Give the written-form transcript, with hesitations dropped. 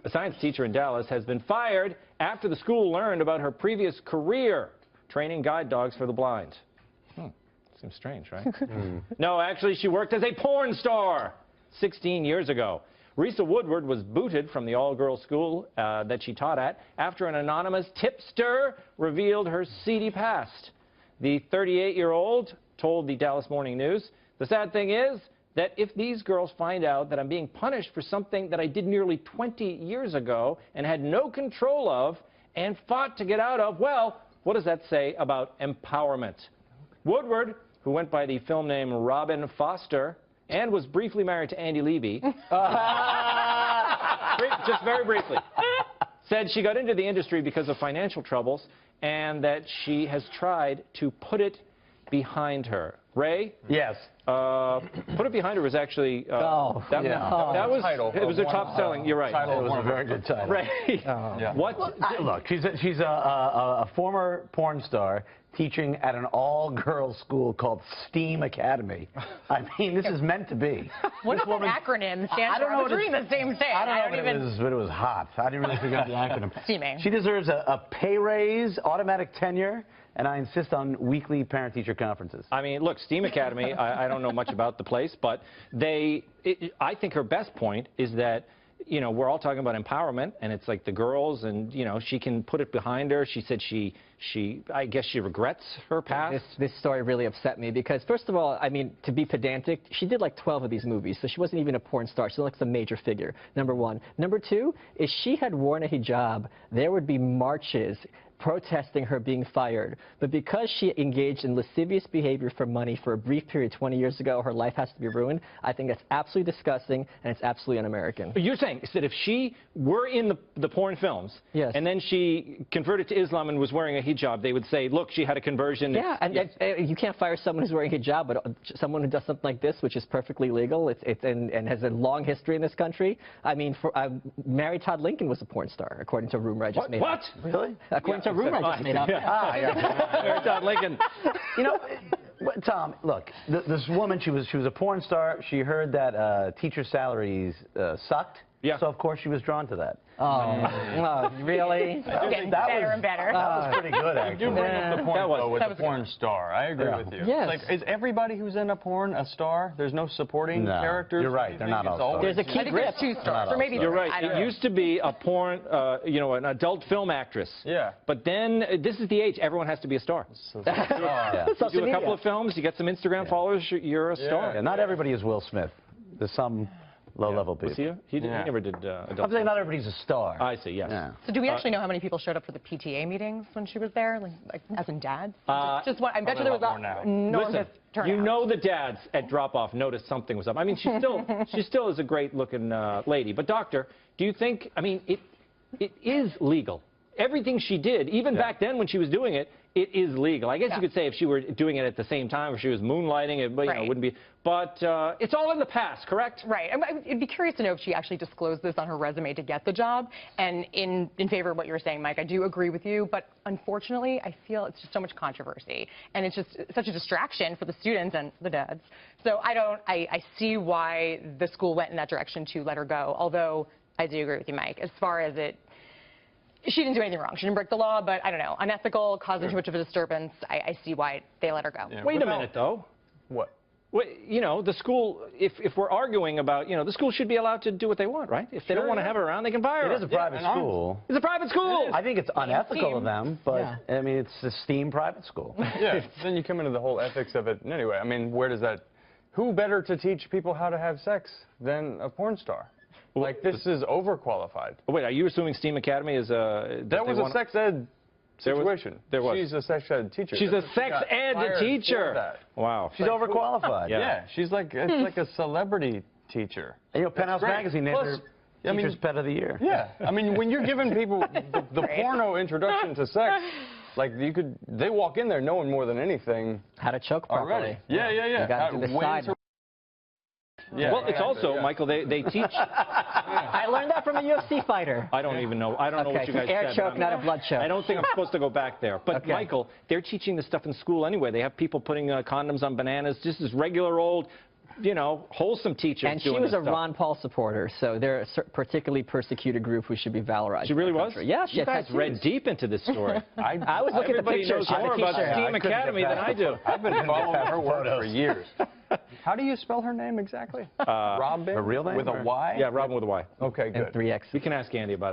A science teacher in Dallas has been fired after the school learned about her previous career, training guide dogs for the blind. Seems strange, right? No, actually, she worked as a porn star 16 years ago. Risa Woodward was booted from the all-girls school that she taught at after an anonymous tipster revealed her seedy past. The 38-year-old told the Dallas Morning News, "The sad thing is that if these girls find out that I'm being punished for something that I did nearly 20 years ago and had no control of and fought to get out of, well, what does that say about empowerment?" Woodward, who went by the film name Robin Foster and was briefly married to Andy Levy, just very briefly, said she got into the industry because of financial troubles and that she has tried to put it behind her. Ray? Yes. Put it behind her was actually that was title. It was a top selling. You're right. It was a very good title. Ray. What? Look, she's a former porn star teaching at an all-girls school called STEAM Academy. I mean, this is meant to be. What is that acronym stands for? I was reading the same thing. I don't know, but it was hot. I didn't really figure out the acronym. Steaming. She deserves a pay raise, automatic tenure, and I insist on weekly parent-teacher conferences. I mean, look, STEAM Academy, I don't know much about the place, but I think her best point is that, you know, we're all talking about empowerment, and it's like the girls, and, you know, she can put it behind her. She said I guess she regrets her past. This story really upset me because, first of all, I mean, to be pedantic, she did like 12 of these movies, so she wasn't even a porn star. She looks a major figure, number one. Number two, if she had worn a hijab, there would be marches protesting her being fired. But because she engaged in lascivious behavior for money for a brief period 20 years ago, her life has to be ruined. I think that's absolutely disgusting, and it's absolutely un-American. You're saying that if she were in the porn films, yes, and then she converted to Islam and was wearing a hijab, they would say, look, she had a conversion. Yeah, and you can't fire someone who's wearing a hijab, but someone who does something like this, which is perfectly legal, and has a long history in this country. I mean, Mary Todd Lincoln was a porn star, according to a rumor I just made up. What? Really? According to a rumor I just made up. Mary Todd Lincoln. You know, Tom, look, this woman, she was a porn star. She heard that teacher salaries sucked. Yeah. So, of course, she was drawn to that. Oh, really? Getting better and better. That was pretty good, actually. You bring up the point, though, with that the was porn star. I agree with you. Yes. Like, is everybody who's in a porn a star? There's no supporting characters? You're right. They're not all stars. There's a key grip. There's 2 stars, or maybe You're right. It used to be a porn, you know, an adult film actress. Yeah. But then this is the age. Everyone has to be a star. So you You do a couple of films, you get some Instagram followers, you're a star. Yeah, not everybody is Will Smith. There's some low-level people. He never did adult. I'm saying not everybody's a star. I see, yes. Yeah. So do we actually know how many people showed up for the PTA meetings when she was there, like as in dads? Just what I bet you there was Listen, turnout. you know the dads at drop-off noticed something was up. I mean, she still is a great-looking lady. But doctor, do you think? I mean, it is legal. Everything she did, even back then when she was doing it, it is legal. I guess you could say if she were doing it at the same time, if she was moonlighting, it wouldn't be. But it's all in the past, correct? Right. I'd be curious to know if she actually disclosed this on her resume to get the job. And in favor of what you were saying, Mike, I do agree with you. But unfortunately, I feel it's just so much controversy. And it's just such a distraction for the students and the dads. So I see why the school went in that direction to let her go. Although I do agree with you, Mike, as far as she didn't do anything wrong. She didn't break the law, but I don't know, unethical, causing too much of a disturbance. I see why they let her go. Yeah. Wait a minute, though. What? You know, the school, if we're arguing about, you know, the school should be allowed to do what they want, right? If they don't want to have her around, they can fire her. It is a private school. It's a private school. I think it's unethical of them, but, I mean, it's a STEAM private school. Yeah, then you come into the whole ethics of it. And anyway, I mean, where does that... Who better to teach people how to have sex than a porn star? Like, this is overqualified. Oh, wait, are you assuming STEAM Academy is a... That was a sex ed situation. There was. She's a sex ed teacher. She's a sex ed teacher. Wow. She's overqualified. Yeah, she's like, it's like a celebrity teacher. You know, Penthouse Magazine named her Teacher's Pet of the Year. Yeah, I mean, when you're giving people the porno introduction to sex, like they walk in there knowing more than anything. How to choke properly. Already. Yeah. You got to decide. Yeah, well, it's also, Michael, they teach... I learned that from a UFC fighter. I don't even know. I don't know what you guys air said. choke, not a blood choke. I don't think I'm supposed to go back there. But, Michael, they're teaching this stuff in school anyway. They have people putting condoms on bananas. Just as regular old you know, wholesome teachers And she doing was this a stuff. Ron Paul supporter, so they're a particularly persecuted group who should be valorized. She really in the was? country. Yeah, she You had guys tattoos. read deep into this story. I was looking at the Everybody pictures. knows more about STEAM Academy than I do. I've been following her work for years. How do you spell her name exactly? Robin? Her real name? With a Y? Yeah, Robin with a Y. Okay, good. And 3X. You can ask Andy about it.